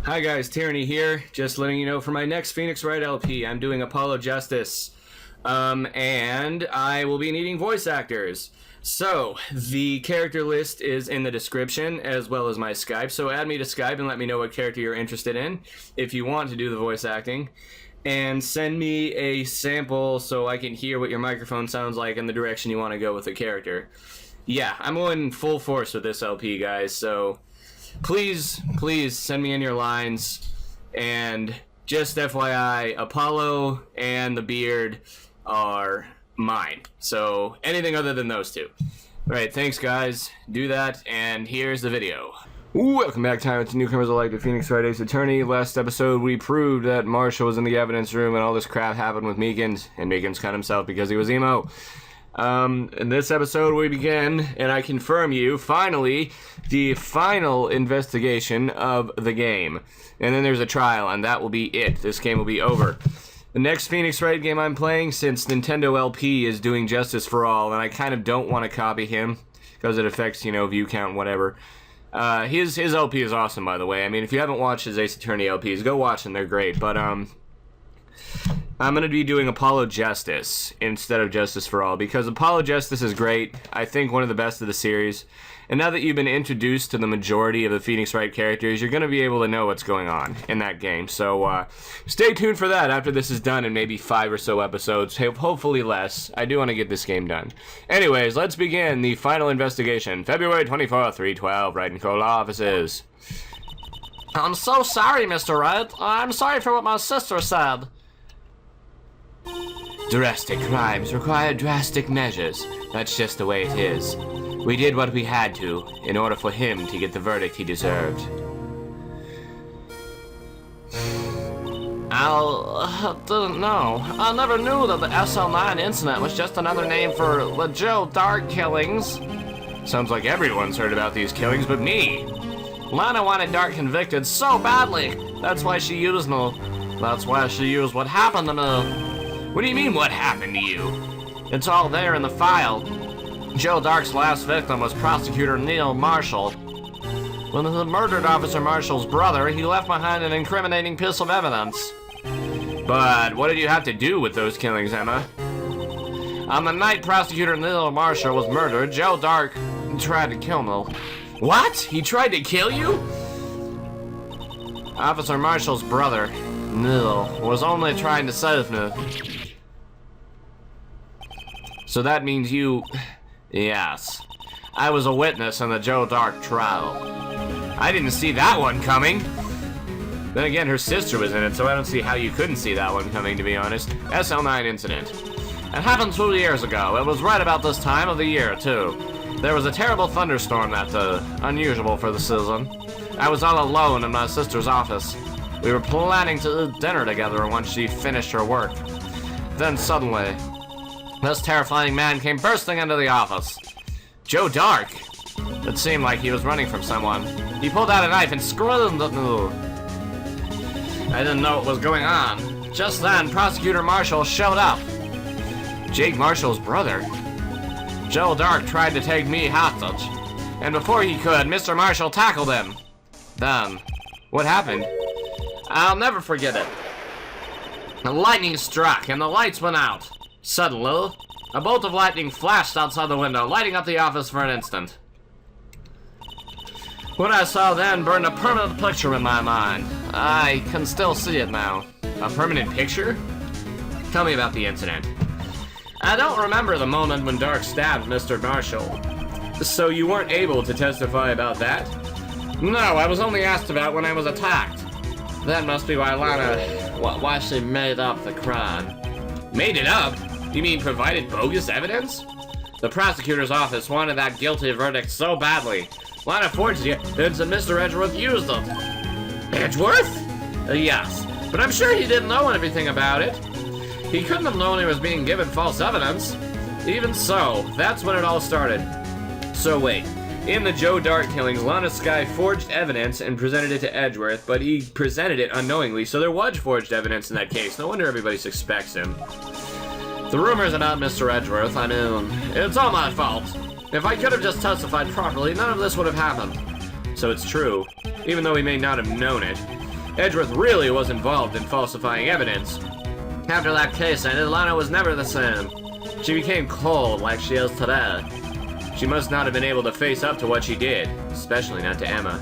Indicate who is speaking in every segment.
Speaker 1: Hi guys, Tyranny here. Just letting you know for my next Phoenix Wright LP, I'm doing Apollo Justice. And I will be needing voice actors. So, the character list is in the description, as well as my Skype. So add me to Skype and let me know what character you're interested in, if you want to do the voice acting. And send me a sample so I can hear what your microphone sounds like and the direction you want to go with the character. Yeah, I'm going full force with this LP, guys, so please send me in your lines. And just FYI, Apollo and the beard are mine. So anything other than those two. Alright, thanks guys. Do that, and here's the video. Welcome back, time to newcomers alike to Phoenix Wright Ace Attorney. Last episode we proved that Marshall was in the evidence room and all this crap happened with Meekins, and Meekins cut himself because he was emo. In this episode we begin, and I confirm you, finally, the final investigation of the game. And then there's a trial, and that will be it. This game will be over. The next Phoenix Wright game I'm playing, since Nintendo LP is doing Justice for All, and I kind of don't want to copy him, because it affects, you know, view count, whatever. His LP is awesome, by the way. I mean, if you haven't watched his Ace Attorney LPs, go watch them, they're great. But, I'm going to be doing Apollo Justice instead of Justice for All, because Apollo Justice is great. I think one of the best of the series. And now that you've been introduced to the majority of the Phoenix Wright characters, you're going to be able to know what's going on in that game. So, stay tuned for that after this is done in maybe 5 or so episodes. Hopefully less. I do want to get this game done. Anyways, let's begin the final investigation. February 24th, 312, Wright & Co. Law Offices.
Speaker 2: I'm so sorry, Mr. Wright. I'm sorry for what my sister said.
Speaker 3: Drastic crimes require drastic measures. That's just the way it is. We did what we had to, in order for him to get the verdict he deserved.
Speaker 2: Didn't know. I never knew that the SL9 incident was just another name for the Joe Dark killings.
Speaker 1: Sounds like everyone's heard about these killings but me.
Speaker 2: Lana wanted Dark convicted so badly. That's why she used me. That's why she used what happened to me.
Speaker 1: What do you mean, what happened to you?
Speaker 2: It's all there in the file. Joe Dark's last victim was prosecutor Neil Marshall. When he murdered Officer Marshall's brother, he left behind an incriminating piece of evidence.
Speaker 1: But what did you have to do with those killings, Emma?
Speaker 2: On the night prosecutor Neil Marshall was murdered, Joe Dark tried to kill me.
Speaker 1: What? He tried to kill you?
Speaker 2: Officer Marshall's brother, Neil, was only trying to save me.
Speaker 1: So that means you...
Speaker 2: Yes. I was a witness in the Joe Dark trial.
Speaker 1: I didn't see that one coming. Then again, her sister was in it, so I don't see how you couldn't see that one coming, to be honest. SL9 incident.
Speaker 2: It happened 2 years ago. It was right about this time of the year, too. There was a terrible thunderstorm that day, unusual for the season. I was all alone in my sister's office. We were planning to eat dinner together once she finished her work. Then suddenly, this terrifying man came bursting into the office.
Speaker 1: Joe Dark?
Speaker 2: It seemed like he was running from someone. He pulled out a knife and screamed at me. I didn't know what was going on. Just then, Prosecutor Marshall showed up.
Speaker 1: Jake Marshall's brother?
Speaker 2: Joe Dark tried to take me hostage. And before he could, Mr. Marshall tackled him. Then,
Speaker 1: what happened?
Speaker 2: I'll never forget it. The lightning struck and the lights went out. Suddenly, a bolt of lightning flashed outside the window, lighting up the office for an instant. What I saw then burned a permanent picture in my mind. I can still see it now.
Speaker 1: A permanent picture? Tell me about the incident.
Speaker 2: I don't remember the moment when Dark stabbed Mr. Marshall.
Speaker 1: So you weren't able to testify about that?
Speaker 2: No, I was only asked about when I was attacked. That must be why Lana... why she made up the crime.
Speaker 1: Made it up? You mean provided bogus evidence?
Speaker 2: The prosecutor's office wanted that guilty verdict so badly. Lana forged the evidence and Mr. Edgeworth used them.
Speaker 1: Edgeworth?
Speaker 2: Yes, but I'm sure he didn't know anything about it. He couldn't have known he was being given false evidence. Even so, that's when it all started.
Speaker 1: So wait, in the Joe Dark killings, Lana Skye forged evidence and presented it to Edgeworth, but he presented it unknowingly, so there was forged evidence in that case. No wonder everybody suspects him.
Speaker 2: The rumors about Mr. Edgeworth, I mean, it's all my fault. If I could have just testified properly, none of this would have happened.
Speaker 1: So it's true, even though he may not have known it.
Speaker 2: Edgeworth really was involved in falsifying evidence. After that case ended, Lana was never the same. She became cold like she is today. She must not have been able to face up to what she did, especially not to Emma.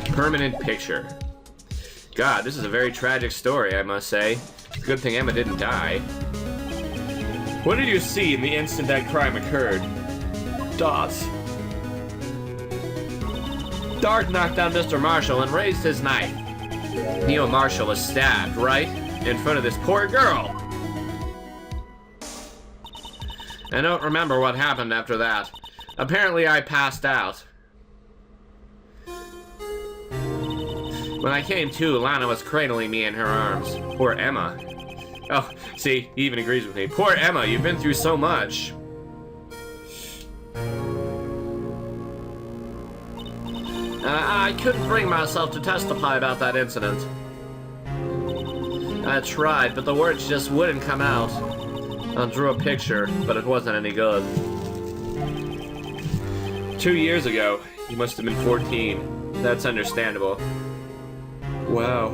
Speaker 2: Permanent picture. God, this is a very tragic story, I must say. Good thing Emma didn't die. What did you see in the instant that crime occurred? Dots. Dart knocked down Mr. Marshall and raised his knife. Neil Marshall was stabbed, right? In front of this poor girl. I don't remember what happened after that. Apparently I passed out. When I came to, Lana was cradling me in her arms. Poor Emma. Oh, see, he even agrees with me. Poor Emma, you've been through so much. I couldn't bring myself to testify about that incident. I tried, but the words just wouldn't come out. I drew a picture, but it wasn't any good. 2 years ago, you must have been 14. That's understandable. Wow.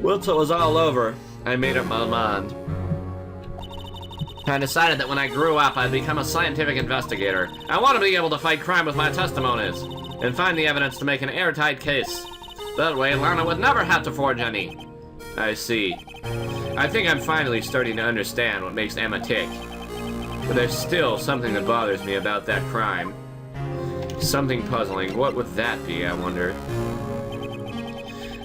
Speaker 2: Once it was all over, I made up my mind. I decided that when I grew up, I'd become a scientific investigator. I want to be able to fight crime with my testimonies, and find the evidence to make an airtight case. That way, Lana would never have to forge any. I see. I think I'm finally starting to understand what makes Emma tick. But there's still something that bothers me about that crime. Something puzzling. What would that be, I wonder?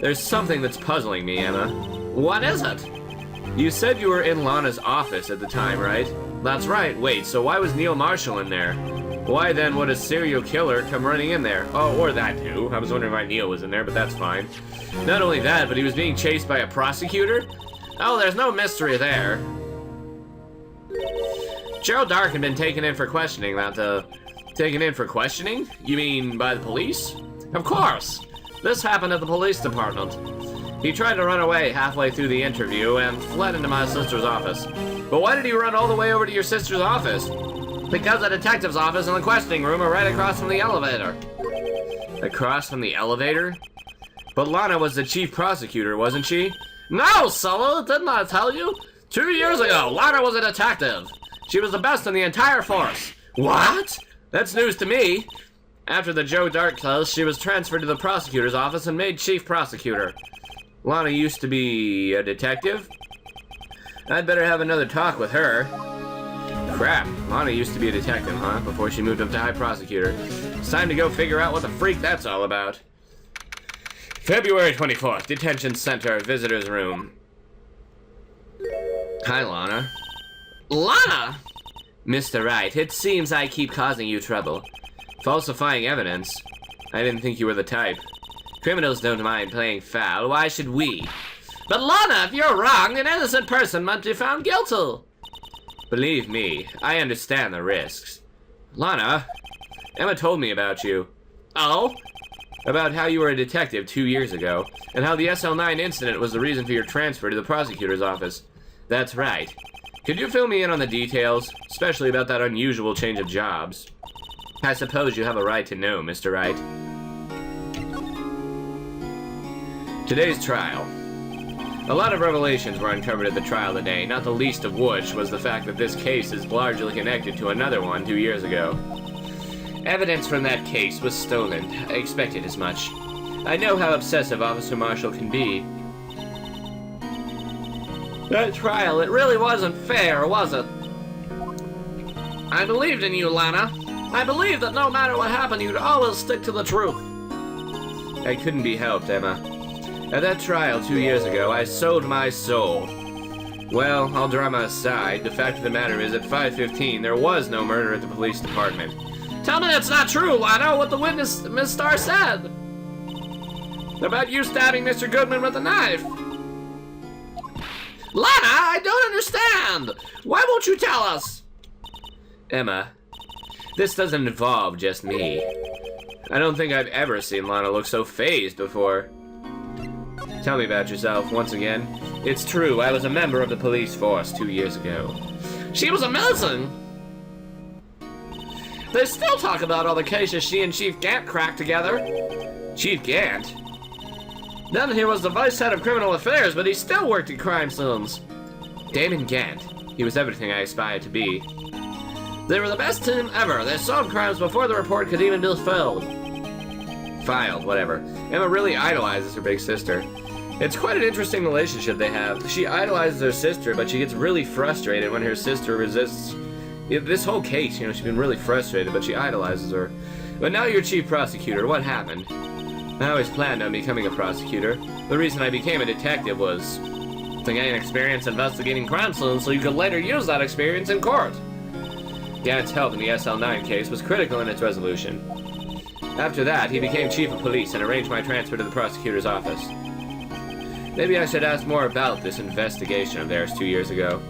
Speaker 2: There's something that's puzzling me, Emma. What is it? You said you were in Lana's office at the time, right? That's right. Wait, so why was Neil Marshall in there? Why then would a serial killer come running in there? Oh, or that too. I was wondering why Neil was in there, but that's fine. Not only that, but he was being chased by a prosecutor? Oh, there's no mystery there. Joe Dark had been taken in for questioning taken in for questioning? You mean by the police? Of course! This happened at the police department. He tried to run away halfway through the interview and fled into my sister's office. But why did he run all the way over to your sister's office? Because the detective's office and the questioning room are right across from the elevator. Across from the elevator? But Lana was the chief prosecutor, wasn't she? No, Solo, didn't I tell you? 2 years ago, Lana was a detective. She was the best in the entire force. What? That's news to me. After the Joe Dark case, she was transferred to the prosecutor's office and made chief prosecutor. Lana used to be a detective? I'd better have another talk with her. Crap, Lana used to be a detective, huh? Before she moved up to high prosecutor. It's time to go figure out what the freak that's all about. February 24th, detention center, visitor's room. Hi, Lana. Lana! Mr. Wright, it seems I keep causing you trouble. Falsifying evidence? I didn't think you were the type. Criminals don't mind playing foul, why should we? But Lana, if you're wrong, an innocent person might be found guilty. Believe me, I understand the risks. Lana, Emma told me about you. Oh? About how you were a detective 2 years ago, and how the SL9 incident was the reason for your transfer to the prosecutor's office. That's right. Could you fill me in on the details, especially about that unusual change of jobs? I suppose you have a right to know, Mr. Wright. Today's trial. A lot of revelations were uncovered at the trial today, not the least of which was the fact that this case is largely connected to another one 2 years ago. Evidence from that case was stolen. I expected as much. I know how obsessive Officer Marshall can be. That trial, it really wasn't fair, was it? I believed in you, Lana. I believed that no matter what happened, you'd always stick to the truth. I couldn't be helped, Emma. At that trial 2 years ago, I sold my soul. Well, I'll drama aside. The fact of the matter is, at 5:15, there was no murder at the police department. Tell me that's not true, Lana, what the witness, Miss Starr, said. About you stabbing Mr. Goodman with a knife. Lana, I don't understand. Why won't you tell us? Emma, this doesn't involve just me. I don't think I've ever seen Lana look so fazed before. Tell me about yourself, once again. It's true, I was a member of the police force 2 years ago. She was amazing! They still talk about all the cases she and Chief Gant cracked together. Chief Gant? Then he was the vice head of criminal affairs, but he still worked in crime scenes. Damon Gant. He was everything I aspired to be. They were the best team ever. They solved crimes before the report could even be filed. Filed, whatever. Emma really idolizes her big sister. It's quite an interesting relationship they have. She idolizes her sister, but she gets really frustrated when her sister resists. This whole case, she's been really frustrated, but she idolizes her. But now you're chief prosecutor. What happened? I always planned on becoming a prosecutor. The reason I became a detective was to gain experience investigating crime scenes so you could later use that experience in court. Gant's help in the SL9 case was critical in its resolution. After that, he became chief of police and arranged my transfer to the prosecutor's office. Maybe I should ask more about this investigation of theirs 2 years ago.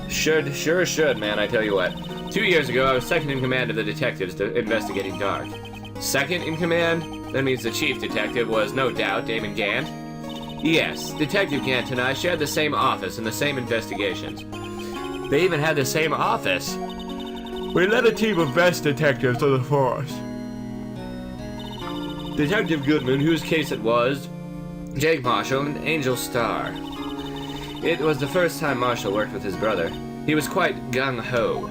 Speaker 2: Sure should, man, I tell you what. 2 years ago, I was second in command of the detectives investigating Dark. Second in command? That means the chief detective was, no doubt, Damon Gant. Yes, Detective Gant and I shared the same office and the same investigations. They even had the same office. We led a team of best detectives to the force. Detective Goodman, whose case it was, Jake Marshall, and Angel Starr. It was the first time Marshall worked with his brother. He was quite gung-ho.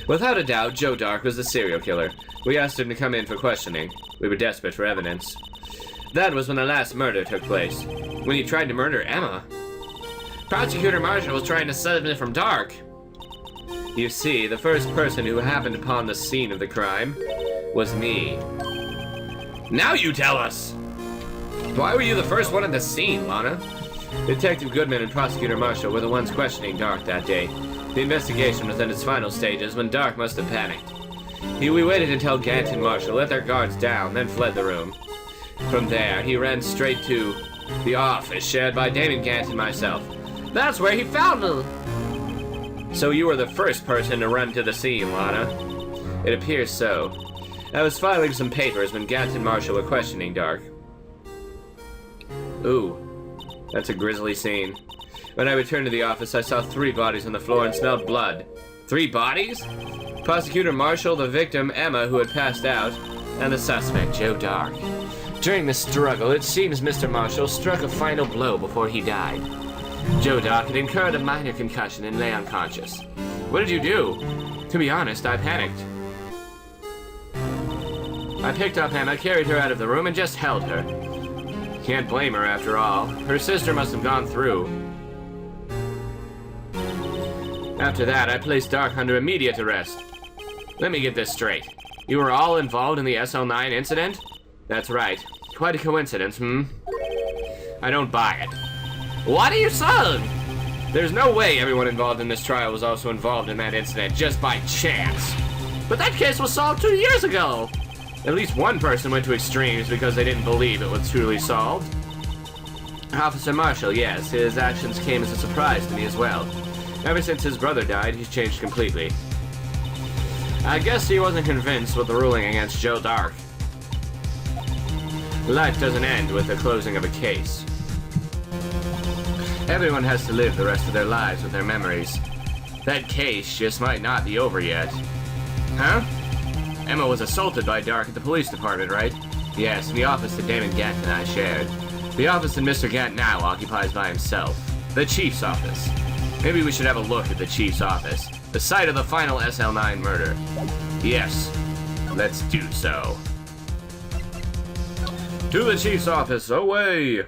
Speaker 2: Without a doubt, Joe Dark was the serial killer. We asked him to come in for questioning. We were desperate for evidence. That was when the last murder took place. When he tried to murder Emma. Prosecutor Marshall was trying to save me from Dark. You see, the first person who happened upon the scene of the crime was me. Now you tell us! Why were you the first one at the scene, Lana? Detective Goodman and Prosecutor Marshall were the ones questioning Dark that day. The investigation was in its final stages when Dark must have panicked. We waited until Gant and Marshall let their guards down, then fled the room. From there, he ran straight to the office shared by Damon Gant and myself. That's where he found me! So you were the first person to run to the scene, Lana. It appears so. I was filing some papers when Gant and Marshall were questioning Dark. Ooh, that's a grisly scene. When I returned to the office, I saw 3 bodies on the floor and smelled blood. 3 bodies? Prosecutor Marshall, the victim, Emma, who had passed out, and the suspect, Joe Dark. During the struggle, it seems Mr. Marshall struck a final blow before he died. Joe Dark had incurred a minor concussion and lay unconscious. What did you do? To be honest, I panicked. I picked up Emma, carried her out of the room, and just held her. Can't blame her after all. Her sister must have gone through. After that, I placed Dark under immediate arrest. Let me get this straight. You were all involved in the SL9 incident? That's right. Quite a coincidence, I don't buy it. What are you saying? There's no way everyone involved in this trial was also involved in that incident just by chance. But that case was solved 2 years ago. At least one person went to extremes because they didn't believe it was truly solved. Officer Marshall, yes, his actions came as a surprise to me as well. Ever since his brother died, he's changed completely. I guess he wasn't convinced with the ruling against Joe Dark. Life doesn't end with the closing of a case. Everyone has to live the rest of their lives with their memories. That case just might not be over yet. Huh? Emma was assaulted by Dark at the police department, right? Yes, in the office that Damon Gant and I shared. The office that Mr. Gant now occupies by himself. The Chief's office. Maybe we should have a look at the Chief's office. The site of the final SL9 murder. Yes, let's do so. To the Chief's office, away!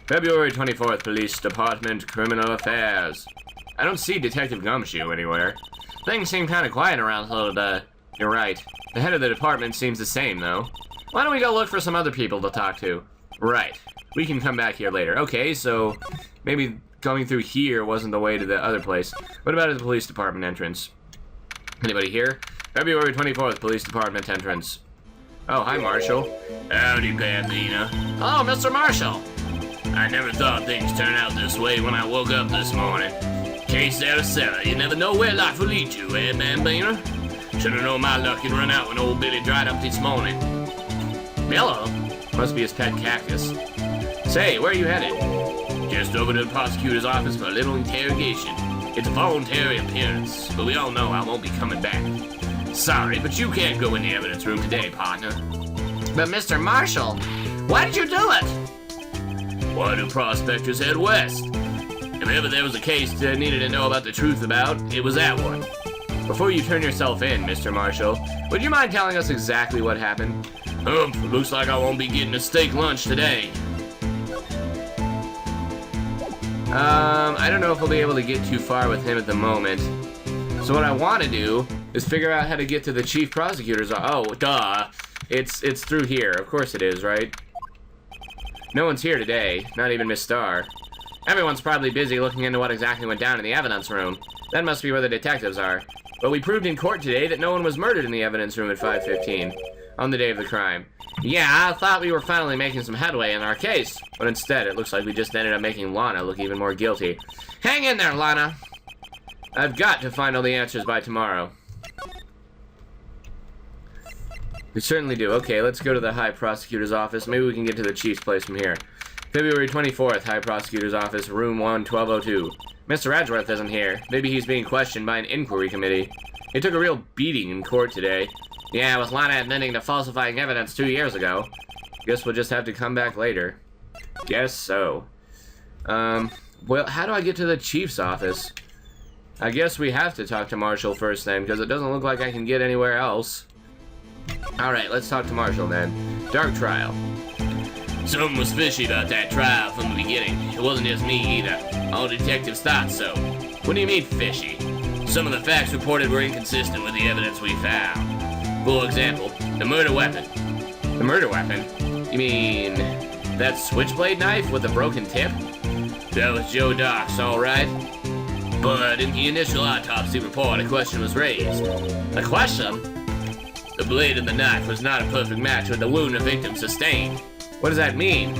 Speaker 2: February 24th, Police Department, Criminal Affairs. I don't see Detective Gumshoe anywhere. Things seem kind of quiet around here. You're right. The head of the department seems the same, though. Why don't we go look for some other people to talk to? Right. We can come back here later. Okay, so maybe going through here wasn't the way to the other place. What about at the police department entrance? Anybody here? February 24th, police department entrance. Oh, hi, Marshall.
Speaker 4: Howdy, Bambina.
Speaker 2: Oh, Mr. Marshall.
Speaker 4: I never thought things turned out this way when I woke up this morning. Case Sarah, you never know where life will lead you, eh, Bambina? Should've known my luck would run out when old Billy dried up this morning.
Speaker 2: Hello. Must be his pet cactus. Say, where are you headed?
Speaker 4: Just over to the prosecutor's office for a little interrogation. It's a voluntary appearance, but we all know I won't be coming back. Sorry, but you can't go in the evidence room today, partner.
Speaker 2: But Mr. Marshall, why did you do it?
Speaker 4: Why do prospectors head west? If ever there was a case that needed to know about the truth about, it was that one.
Speaker 1: Before you turn yourself in, Mr. Marshall, would you mind telling us exactly what happened?
Speaker 4: Looks like I won't be getting a steak lunch today.
Speaker 1: I don't know if we'll be able to get too far with him at the moment. So what I want to do is figure out how to get to the chief prosecutor's oh, duh. It's through here. Of course it is, right? No one's here today, not even Miss Starr. Everyone's probably busy looking into what exactly went down in the evidence room. That must be where the detectives are. But we proved in court today that no one was murdered in the evidence room at 5:15, on the day of the crime. Yeah, I thought we were finally making some headway in our case, but instead it looks like we just ended up making Lana look even more guilty. Hang in there, Lana! I've got to find all the answers by tomorrow. We certainly do. Okay, let's go to the High Prosecutor's office. Maybe we can get to the Chief's place from here. February 24th, High Prosecutor's office, room 1202. Mr. Edgeworth isn't here. Maybe he's being questioned by an inquiry committee. He took a real beating in court today. Yeah, with Lana admitting to falsifying evidence 2 years ago. Guess we'll just have to come back later. Guess so. Well, how do I get to the Chief's office? I guess we have to talk to Marshall first then, because it doesn't look like I can get anywhere else. Alright, let's talk to Marshall then. Dark trial.
Speaker 4: Something was fishy about that trial from the beginning. It wasn't just me either. All detectives thought so. What do you mean fishy? Some of the facts reported were inconsistent with the evidence we found. For example, the murder weapon.
Speaker 1: The murder weapon? You mean that switchblade knife with a broken tip?
Speaker 4: That was Joe Doc's, alright. But in the initial autopsy report, a question was raised.
Speaker 1: A question?
Speaker 4: The blade of the knife was not a perfect match with the wound the victim sustained.
Speaker 1: What does that mean?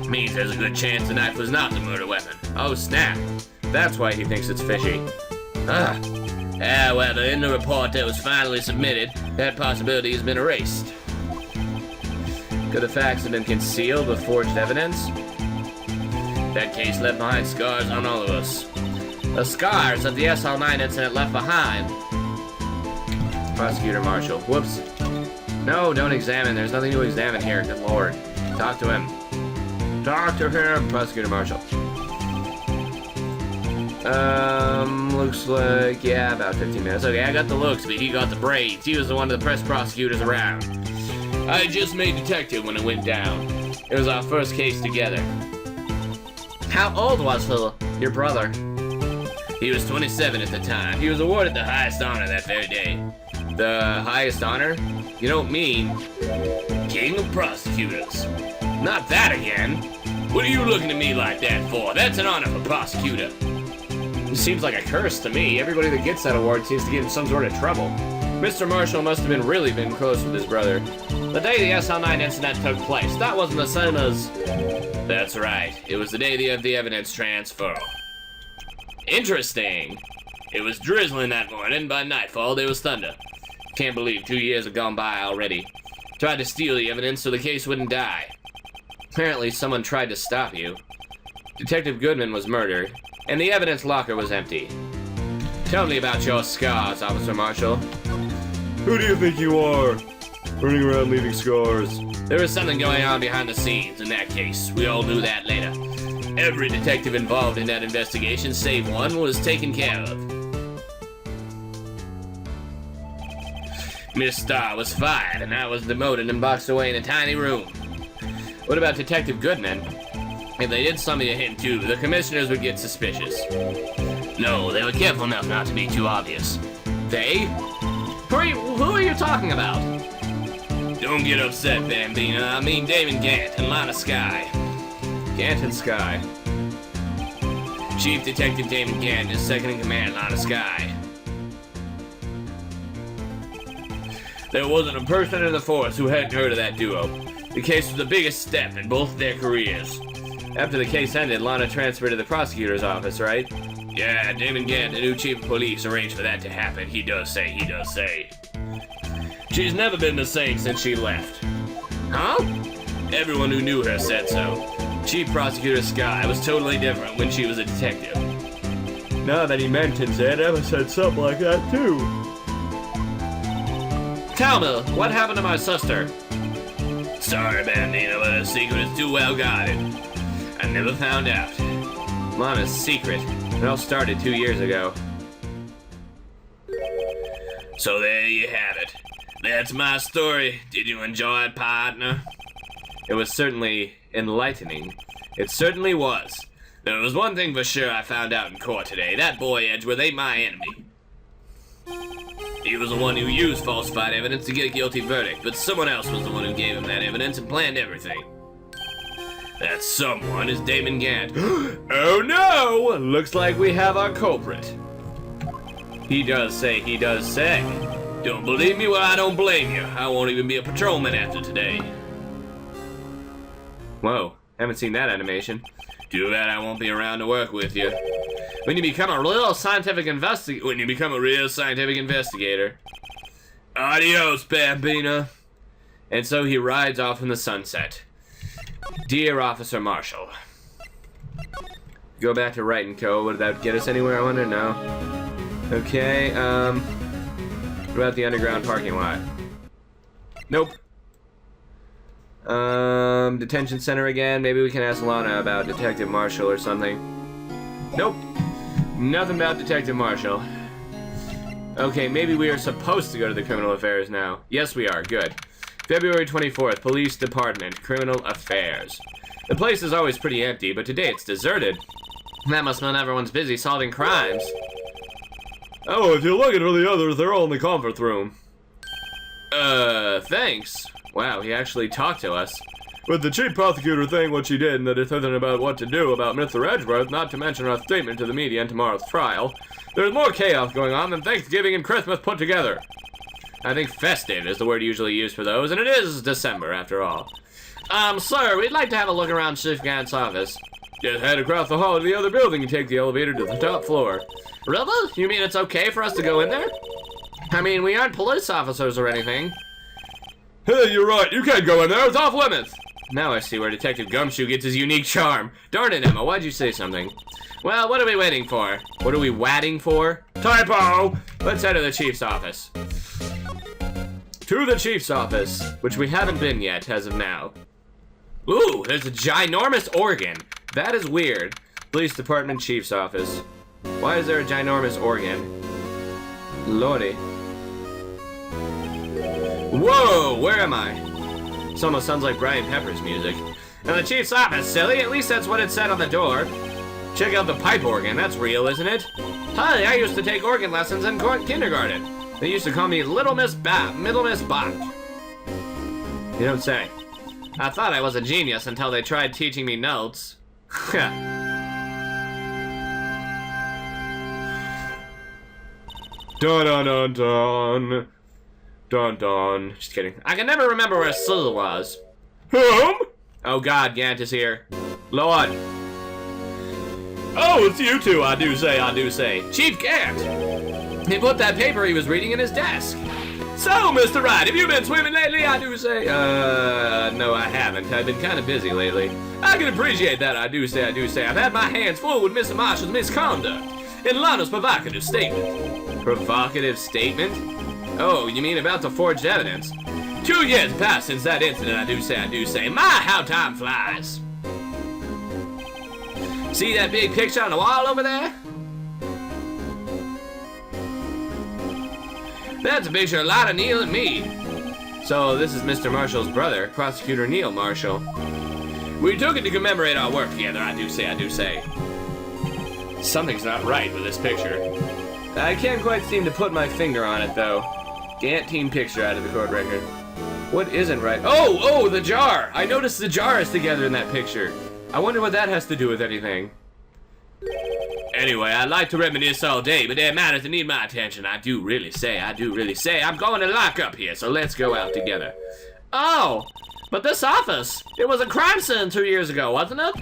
Speaker 4: Means there's a good chance the knife was not the murder weapon.
Speaker 1: Oh, snap. That's why he thinks it's fishy.
Speaker 4: Well, in the report that was finally submitted, that possibility has been erased.
Speaker 1: Could the facts have been concealed with forged evidence?
Speaker 4: That case left behind scars on all of us.
Speaker 1: The scars that the SL9 incident left behind. Prosecutor Marshall. Whoops. No, don't examine. There's nothing to examine here. Good lord. Talk to him. Talk to him, Prosecutor Marshall. Looks like, yeah, about 15 minutes.
Speaker 4: Okay, I got the looks, but he got the braids. He was the one of the press prosecutors around. I just made detective when it went down. It was our first case together.
Speaker 1: How old was your brother?
Speaker 4: He was 27 at the time. He was awarded the highest honor that very day.
Speaker 1: The highest honor? You don't mean
Speaker 4: King of Prosecutors. Not that again. What are you looking at me like that for? That's an honor for prosecutor.
Speaker 1: It seems like a curse to me. Everybody that gets that award seems to get in some sort of trouble. Mr. Marshall must have really been close with his brother. The day the SL9 incident took place, that wasn't the same as...
Speaker 4: That's right. It was the day of the evidence transfer.
Speaker 1: Interesting.
Speaker 4: It was drizzling that morning. By nightfall, there was thunder. Can't believe 2 years have gone by already. Tried to steal the evidence so the case wouldn't die.
Speaker 1: Apparently someone tried to stop you. Detective Goodman was murdered, and the evidence locker was empty. Tell me about your scars, Officer Marshall.
Speaker 5: Who do you think you are? Running around leaving scars.
Speaker 4: There was something going on behind the scenes in that case. We all knew that later. Every detective involved in that investigation, save one, was taken care of. Miss Starr was fired, and I was demoted and boxed away in a tiny room.
Speaker 1: What about Detective Goodman?
Speaker 4: If they did something to him too, the commissioners would get suspicious. No, they were careful enough not to be too obvious.
Speaker 1: They? Who are you talking about?
Speaker 4: Don't get upset, Bambina. I mean Damon Gant and Lana Sky.
Speaker 1: Gant and Sky.
Speaker 4: Chief Detective Damon Gant is second in command, Lana Sky. There wasn't a person in the force who hadn't heard of that duo. The case was the biggest step in both their careers.
Speaker 1: After the case ended, Lana transferred to the prosecutor's office, right?
Speaker 4: Yeah, Damon Gant, the new chief of police, arranged for that to happen. He does say. She's never been the same since she left.
Speaker 1: Huh?
Speaker 4: Everyone who knew her said so. Chief Prosecutor Sky was totally different when she was a detective.
Speaker 5: now that he mentions it, Emma said something like that too.
Speaker 2: Tell me, what happened to my sister?
Speaker 4: Sorry, Bandito, but the secret is too well guarded. I never found out.
Speaker 1: Lana's secret. It all started 2 years ago.
Speaker 4: So there you have it. That's my story. Did you enjoy it, partner?
Speaker 1: It was certainly enlightening. It certainly was.
Speaker 4: There was one thing for sure I found out in court today. That boy Edgeworth ain't my enemy. He was the one who used falsified evidence to get a guilty verdict, but someone else was the one who gave him that evidence and planned everything. That someone is Damon Gant.
Speaker 1: Oh no! Looks like we have our culprit. He does say, he does say.
Speaker 4: Don't believe me? Well, I don't blame you. I won't even be a patrolman after today.
Speaker 1: Whoa, haven't seen that animation.
Speaker 4: Too bad I won't be around to work with you.
Speaker 2: When you become a real scientific investigator.
Speaker 4: When you become a real scientific investigator. Adios, Bambina.
Speaker 1: And so he rides off in the sunset. Dear Officer Marshall. Go back to Wright and Co. Would that get us anywhere, I wonder? No. Okay, what about the underground parking lot? Nope. Detention center again. Maybe we can ask Lana about Detective Marshall or something. Nope. Nothing about Detective Marshall. Okay, maybe we are supposed to go to the criminal affairs now. Yes, we are. Good. February 24th, Police Department, Criminal Affairs. The place is always pretty empty, but today it's deserted.
Speaker 2: That must mean everyone's busy solving crimes.
Speaker 5: Oh, if you're looking for the others, they're all in the conference room.
Speaker 1: Thanks. Wow, he actually talked to us.
Speaker 5: With the chief prosecutor saying what she did and the decision about what to do about Mr. Edgeworth, not to mention our statement to the media in tomorrow's trial, there's more chaos going on than Thanksgiving and Christmas put together.
Speaker 1: I think festive is the word usually used for those, and it is December after all.
Speaker 2: Sir, we'd like to have a look around Chief Gant's office.
Speaker 5: Just head across the hall to the other building and take the elevator to the top floor.
Speaker 2: Really? You mean it's okay for us to go in there? I mean, we aren't police officers or anything.
Speaker 5: Hey, you're right. You can't go in there. It's off limits.
Speaker 1: Now I see where Detective Gumshoe gets his unique charm. Darn it, Emma, why'd you say something?
Speaker 2: Well, what are we waiting for?
Speaker 1: What are we watting for?
Speaker 5: Typo!
Speaker 1: Let's head to the chief's office. To the chief's office, which we haven't been yet as of now. Ooh, there's a ginormous organ. That is weird. Police Department Chief's office. Why is there a ginormous organ? Lordy. Whoa, where am I? This almost sounds like Brian Pepper's music.
Speaker 2: In the chief's office, silly. At least that's what it said on the door.
Speaker 1: Check out the pipe organ. That's real, isn't it?
Speaker 2: Hi, I used to take organ lessons in kindergarten.
Speaker 1: They used to call me Little Miss Bach. You don't say.
Speaker 2: I thought I was a genius until they tried teaching me notes.
Speaker 5: Dun dun dun dun. Dun dun.
Speaker 1: Just kidding.
Speaker 2: I can never remember where Sue was.
Speaker 5: Whom?
Speaker 1: Oh God, Gant is here. Lord.
Speaker 5: Oh, it's you two, I do say.
Speaker 1: Chief Gant! He put that paper he was reading in his desk.
Speaker 5: So, Mr. Wright, have you been swimming lately, I do say?
Speaker 1: No, I haven't. I've been kind of busy lately.
Speaker 5: I can appreciate that, I do say. I've had my hands full with Mr. Marshall's misconduct and Lana's provocative statement.
Speaker 1: Provocative statement? Oh, you mean about the forged evidence?
Speaker 5: 2 years passed since that incident, I do say. My, how time flies.
Speaker 1: See that big picture on the wall over there? That's a picture of Lana, Neil, and me. So this is Mr. Marshall's brother, Prosecutor Neil Marshall.
Speaker 5: We took it to commemorate our work together, I do say.
Speaker 1: Something's not right with this picture. I can't quite seem to put my finger on it, though. Gant team picture out of the court record. What isn't right? Oh, the jar! I noticed the jar is together in that picture. I wonder what that has to do with anything.
Speaker 5: Anyway, I'd like to reminisce all day, but there are matters that need my attention. I do really say. I'm going to lock up here, so let's go out together.
Speaker 2: Oh, but this office, it was a crime scene 2 years ago, wasn't it?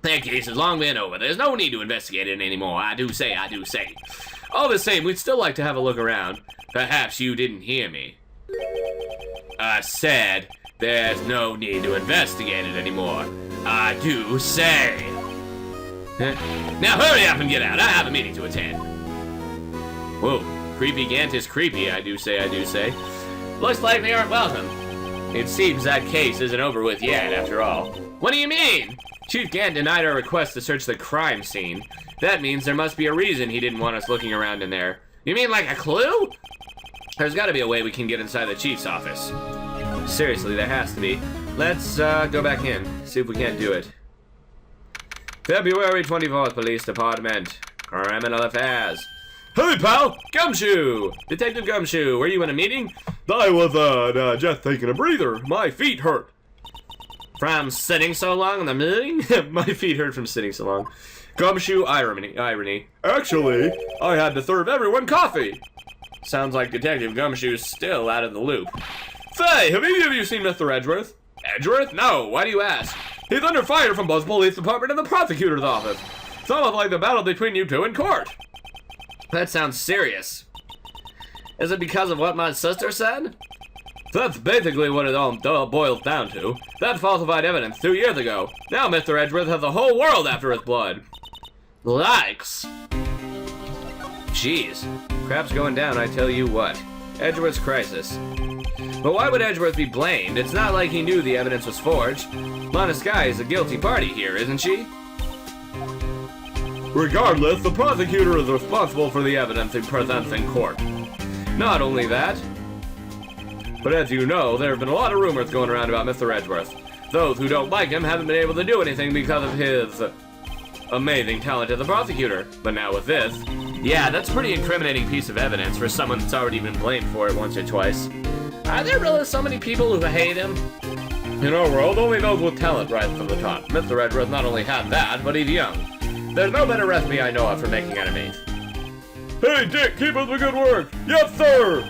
Speaker 5: That case has long been over. There's no need to investigate it anymore. I do say.
Speaker 1: All the same, we'd still like to have a look around.
Speaker 5: Perhaps you didn't hear me. I said there's no need to investigate it anymore. I do say.
Speaker 4: Now hurry up and get out. I have a meeting to attend. Whoa, creepy Gant is creepy, I do say. Looks like they aren't welcome. It seems that case isn't over with yet, after all. What do you mean? Chief Gant denied our request to search the crime scene. That means there must be a reason he didn't want us looking around in there. You mean like a clue? There's gotta be a way we can get inside the chief's office. Seriously, there has to be. Let's go back in, see if we can't do it. February 24th, Police Department. Criminal Affairs. Hey, pal! Gumshoe! Detective Gumshoe, were you in a meeting?
Speaker 5: I was, just taking a breather. My feet hurt.
Speaker 4: From sitting so long in the meeting?
Speaker 5: My feet hurt from sitting so long.
Speaker 4: Gumshoe irony.
Speaker 5: Actually, I had to serve everyone coffee.
Speaker 4: Sounds like Detective Gumshoe's still out of the loop.
Speaker 5: Say, have any of you seen Mr. Edgeworth?
Speaker 4: Edgeworth? No, why do you ask?
Speaker 5: He's under fire from both police department and the prosecutor's office. Sounds like the battle between you two in court.
Speaker 4: That sounds serious. Is it because of what my sister said?
Speaker 5: That's basically what it all boils down to. That falsified evidence 2 years ago. Now Mr. Edgeworth has the whole world after his blood.
Speaker 4: Likes.
Speaker 1: Jeez, crap's going down, I tell you what. Edgeworth's crisis. But why would Edgeworth be blamed? It's not like he knew the evidence was forged. Lana Sky is a guilty party here, isn't she?
Speaker 5: Regardless, the prosecutor is responsible for the evidence he presents in court.
Speaker 1: Not only that,
Speaker 5: but as you know, there have been a lot of rumors going around about Mr. Edgeworth. Those who don't like him haven't been able to do anything because of his amazing talent as a prosecutor. But now with this...
Speaker 1: Yeah, that's a pretty incriminating piece of evidence for someone that's already been blamed for it once or twice.
Speaker 4: Are there really so many people who hate him?
Speaker 5: In our world, only those with talent rise to the top. Mr. Edgeworth not only had that, but he's young. There's no better recipe I know of for making enemies. Hey, Dick, keep up the good work! Yes, sir!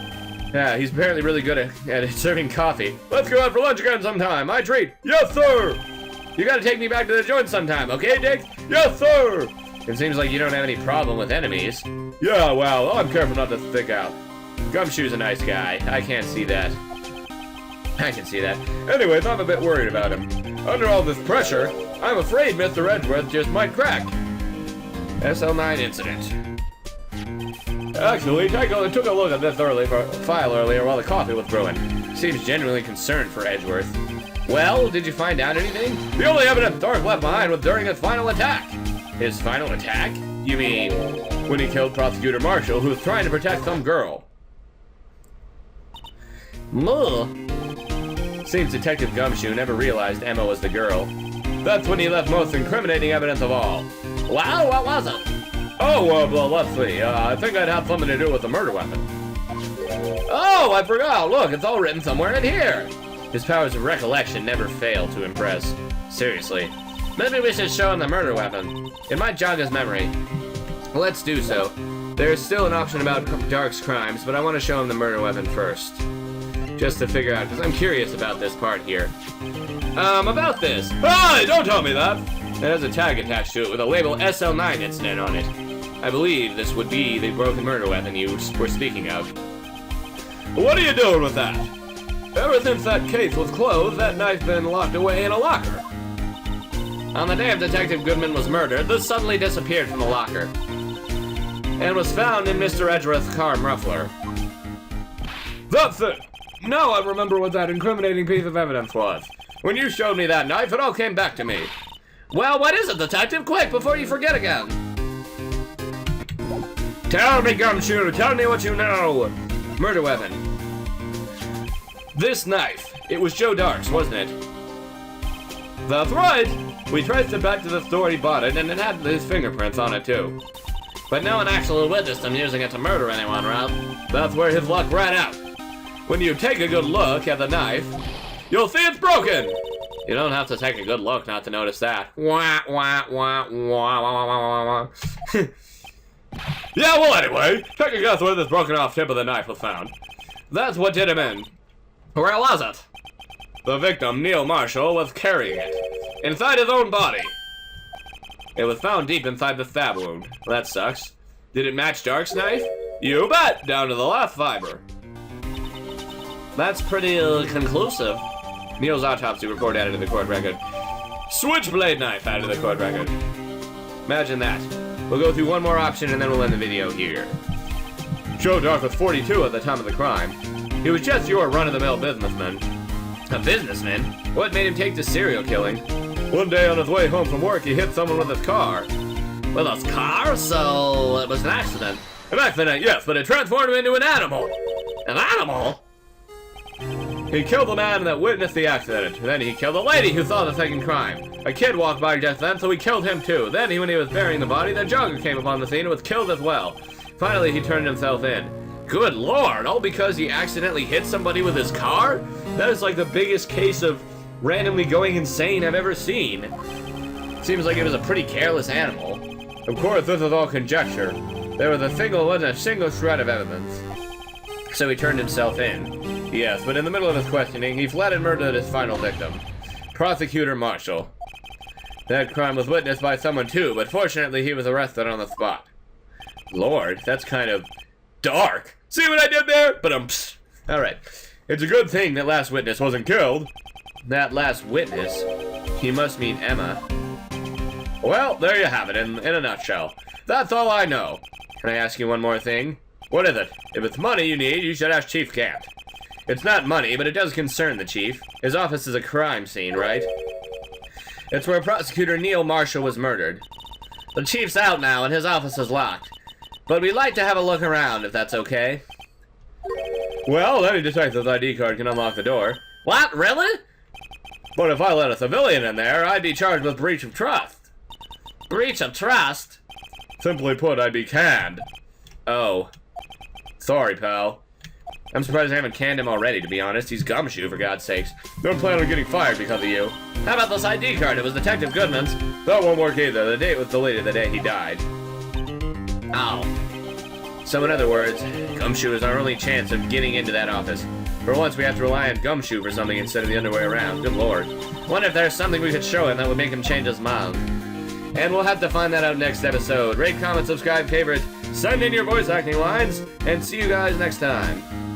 Speaker 1: Yeah, he's apparently really good at serving coffee.
Speaker 5: Let's go out for lunch again sometime. My treat. Yes, sir!
Speaker 1: You gotta take me back to the joint sometime, okay, Dick?
Speaker 5: Yes, sir!
Speaker 1: It seems like you don't have any problem with enemies.
Speaker 5: Yeah, well, I'm careful not to stick out.
Speaker 1: Gumshoe's a nice guy. I can't see that. I can see that.
Speaker 5: Anyways, I'm a bit worried about him. Under all this pressure, I'm afraid Mr. Edgeworth just might crack.
Speaker 1: SL9 incident.
Speaker 5: Actually, I took a look at this file earlier while the coffee was brewing.
Speaker 1: Seems genuinely concerned for Edgeworth. Well, did you find out anything?
Speaker 5: The only evidence Dark left behind was during his final attack.
Speaker 1: His final attack? You mean...
Speaker 5: when he killed Prosecutor Marshall, who was trying to protect some girl.
Speaker 1: Seems Detective Gumshoe never realized Emma was the girl.
Speaker 5: That's when he left most incriminating evidence of all.
Speaker 4: Wow, what was it?
Speaker 5: Oh, well, let's see. I think I'd have something to do with the murder weapon.
Speaker 4: Oh, I forgot. Look, it's all written somewhere in here.
Speaker 1: His powers of recollection never fail to impress. Seriously.
Speaker 4: Maybe we should show him the murder weapon.
Speaker 1: It might jog his memory. Let's do so. There's still an option about Dark's crimes, but I want to show him the murder weapon first. Just to figure out, because I'm curious about this part here. About this.
Speaker 5: Hey, don't tell me that!
Speaker 1: It has a tag attached to it with a label SL9 incident on it. I believe this would be the broken murder weapon you were speaking of.
Speaker 5: What are you doing with that? Ever since that case was closed, that knife's been locked away in a locker.
Speaker 4: On the day of Detective Goodman was murdered, this suddenly disappeared from the locker. And was found in Mr. Edgeworth's car muffler.
Speaker 5: That's it! Now I remember what that incriminating piece of evidence was. When you showed me that knife, it all came back to me.
Speaker 4: Well, what is it, Detective? Quick, before you forget again.
Speaker 1: Tell me, Gumshoe, tell me what you know. Murder weapon. This knife. It was Joe Dark's, wasn't it?
Speaker 5: That's right! We traced it back to the store he bought it, and it had his fingerprints on it, too.
Speaker 4: But no one actually witnessed him using it to murder anyone, Ralph.
Speaker 5: That's where his luck ran out. When you take a good look at the knife, you'll see it's broken!
Speaker 1: You don't have to take a good look not to notice that.
Speaker 5: Wah, wah, wah, wah, wah, wah, wah. Yeah, well, anyway, take a guess where this broken off tip of the knife was found. That's what did him in.
Speaker 4: Where was it?
Speaker 5: The victim, Neil Marshall, was carrying it. Inside his own body. It was found deep inside the stab wound.
Speaker 1: That sucks. Did it match Dark's knife?
Speaker 5: You bet! Down to the last fiber.
Speaker 1: That's pretty conclusive. Neil's autopsy report added to the court record.
Speaker 5: Switchblade knife added to the court record.
Speaker 1: Imagine that. We'll go through one more option and then we'll end the video here.
Speaker 5: Joe Dark was 42 at the time of the crime. He was just your run-of-the-mill businessman.
Speaker 1: A businessman? What made him take to serial killing?
Speaker 5: One day on his way home from work, he hit someone with his car.
Speaker 4: With his car, so it was an accident.
Speaker 5: An accident, yes, but it transformed him into an animal.
Speaker 4: An animal?
Speaker 5: He killed the man that witnessed the accident. Then he killed the lady who saw the second crime. A kid walked by just then, so he killed him too. Then, when he was burying the body, the jogger came upon the scene and was killed as well. Finally, he turned himself in.
Speaker 1: Good lord, all because he accidentally hit somebody with his car? That is like the biggest case of randomly going insane I've ever seen. Seems like it was a pretty careless animal.
Speaker 5: Of course, this is all conjecture. There wasn't a single shred of evidence.
Speaker 1: So he turned himself in.
Speaker 5: Yes, but in the middle of his questioning, he fled and murdered his final victim, Prosecutor Marshall. That crime was witnessed by someone too, but fortunately he was arrested on the spot.
Speaker 1: Lord, that's kind of dark. See what I did there? But alright.
Speaker 5: It's a good thing that last witness wasn't killed.
Speaker 1: That last witness? He must mean Emma.
Speaker 5: Well, there you have it in a nutshell. That's all I know.
Speaker 1: Can I ask you one more thing?
Speaker 5: What is it? If it's money you need, you should ask Chief Gant.
Speaker 1: It's not money, but it does concern the chief. His office is a crime scene, right? It's where Prosecutor Neil Marshall was murdered. The chief's out now and his office is locked. But we'd like to have a look around, if that's okay.
Speaker 5: Well, any detective's ID card can unlock the door.
Speaker 1: What? Really?
Speaker 5: But if I let a civilian in there, I'd be charged with breach of trust.
Speaker 1: Breach of trust?
Speaker 5: Simply put, I'd be canned.
Speaker 1: Oh.
Speaker 5: Sorry, pal.
Speaker 1: I'm surprised I haven't canned him already, to be honest. He's gumshoe, for God's sakes.
Speaker 5: Don't plan on getting fired because of you.
Speaker 1: How about this ID card? It was Detective Goodman's.
Speaker 5: That won't work either. The date was deleted the day he died.
Speaker 1: Oh. So in other words, Gumshoe is our only chance of getting into that office. For once, we have to rely on Gumshoe for something instead of the other way around. Good lord. Wonder if there's something we could show him that would make him change his mind. And we'll have to find that out next episode. Rate, comment, subscribe, favorite, send in your voice acting lines, and see you guys next time.